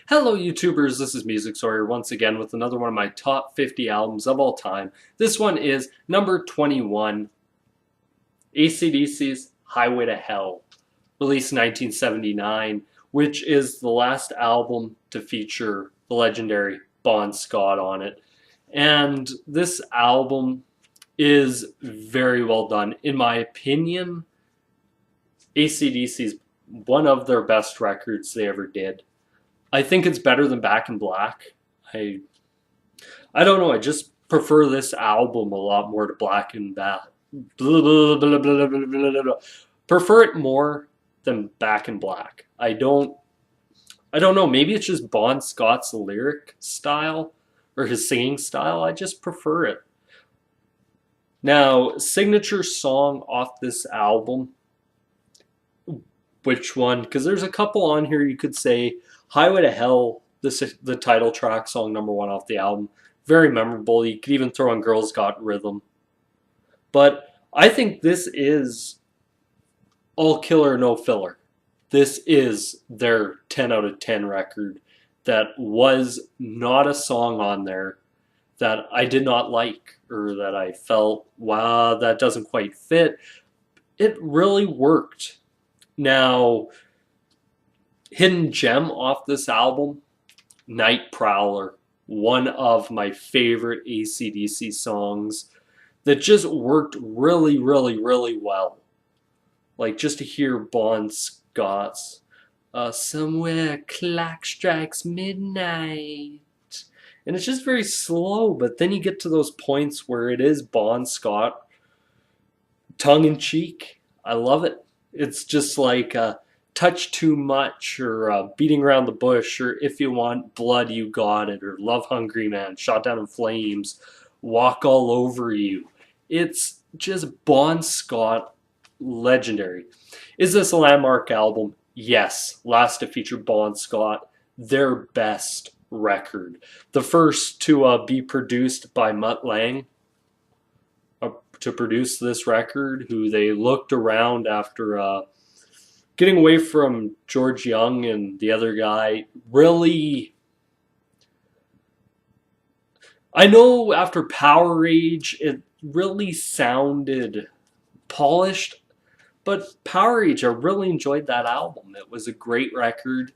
Hello YouTubers, this is Music Sawyer once again with another one of my top 50 albums of all time. This one is number 21, AC/DC's Highway to Hell, released in 1979, which is the last album to feature the legendary Bon Scott on it. And this album is very well done. In my opinion, AC/DC is one of their best records they ever did. I think it's better than Back in Black. I I don't know. I just prefer this album a lot more to Black and Black. Prefer it more than Back in Black. I don't know. Maybe it's just Bon Scott's lyric style or his singing style. I just prefer it. Now, signature song off this album. Which one? Because there's a couple on here you could say. Highway to Hell, this is the title track, song number 1 off the album. Very memorable. You could even throw on Girls Got Rhythm. But I think this is all killer, no filler. This is their 10 out of 10 record that was not a song on there that I did not like or that I felt, wow, that doesn't quite fit. It really worked. Now, hidden gem off this album, Night Prowler, one of my favorite AC/DC songs that just worked really, really, really well. Like just to hear Bon Scott's somewhere clock strikes midnight. And it's just very slow, but then you get to those points where it is Bon Scott, tongue in cheek. I love it. It's just like touch too much, or beating around the bush, or if you want blood, you got it, or love hungry man, shot down in flames, walk all over you. It's just Bon Scott, legendary. Is this a landmark album? Yes. Last to feature Bon Scott, their best record. The first to be produced by Mutt Lange, to produce this record, who they looked around after getting away from George Young and the other guy. Really, I know after Powerage it really sounded polished, but Powerage, I really enjoyed that album. It was a great record.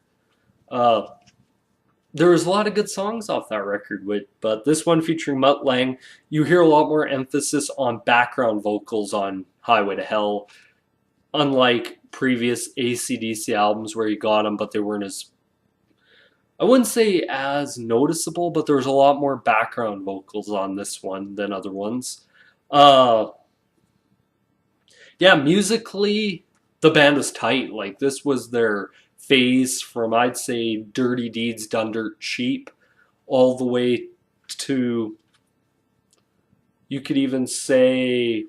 There was a lot of good songs off that record, but this one featuring Mutt Lange, you hear a lot more emphasis on background vocals on Highway to Hell, unlike previous AC/DC albums where you got them, but they weren't as, I wouldn't say as noticeable, but there was a lot more background vocals on this one than other ones. Yeah, musically, the band was tight. Like, this was their phase from, I'd say, Dirty Deeds Done Dirt Cheap all the way to, you could even say,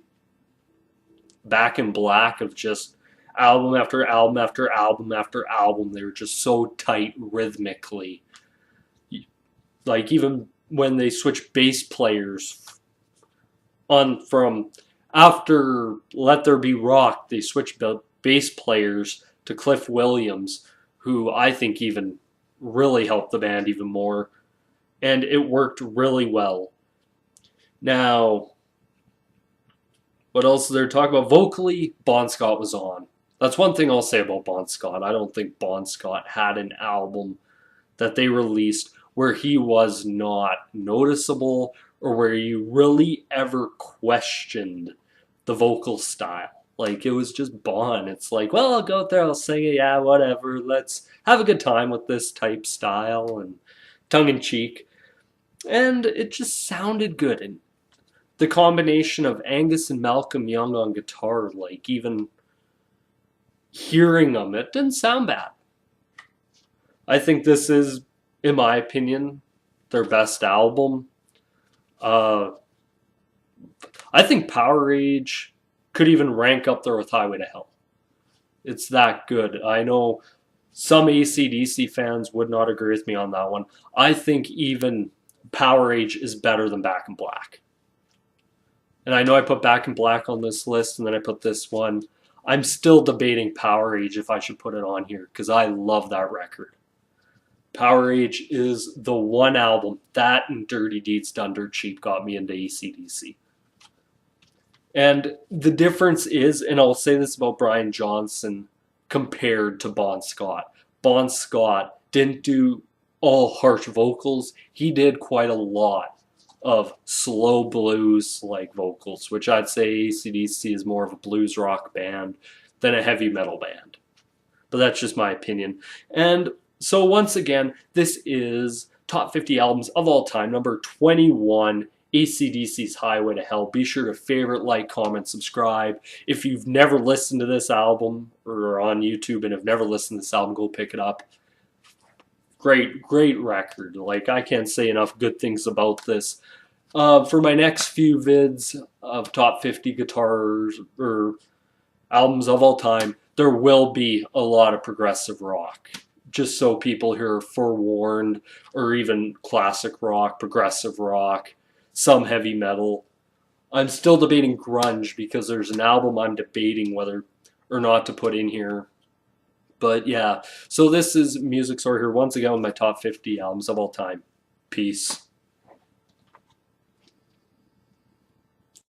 Back in Black, of just album after album after album after album. They were just so tight rhythmically. Like, even when they switched bass players on from after Let There Be Rock, they switched bass players to Cliff Williams, who I think even really helped the band even more. And it worked really well. Now, what else is there to talk about? Vocally, Bon Scott was on. That's one thing I'll say about Bon Scott. I don't think Bon Scott had an album that they released where he was not noticeable or where you really ever questioned the vocal style. Like, it was just Bon. It's like, well, I'll go out there, I'll sing it, yeah, whatever. Let's have a good time with this type style and tongue-in-cheek. And it just sounded good. And the combination of Angus and Malcolm Young on guitar, like, even hearing them, it didn't sound bad. I think this is, in my opinion, their best album. I think Powerage could even rank up there with Highway to Hell. It's that good. I know some AC/DC fans would not agree with me on that one. I think even Powerage is better than Back in Black. And I know I put Back in Black on this list, and then I put this one. I'm still debating Powerage if I should put it on here, because I love that record. Power Age is the one album that and Dirty Deeds Done Dirt Cheap got me into AC/DC. And the difference is, and I'll say this about Brian Johnson compared to Bon Scott. Bon Scott didn't do all harsh vocals. He did quite a lot of slow blues like vocals, which I'd say AC/DC is more of a blues rock band than a heavy metal band. But that's just my opinion. And so once again, this is Top 50 Albums of All Time, number 21, AC/DC's Highway to Hell. Be sure to favorite, like, comment, subscribe. If you've never listened to this album or are on YouTube and have never listened to this album, go pick it up. Great record. Like, I can't say enough good things about this. For my next few vids of top 50 guitars or albums of all time, there will be a lot of progressive rock. Just so people here are forewarned, or even classic rock, progressive rock, some heavy metal. I'm still debating grunge because there's an album I'm debating whether or not to put in here. But yeah, so this is Music Store here once again with my top 50 albums of all time. Peace.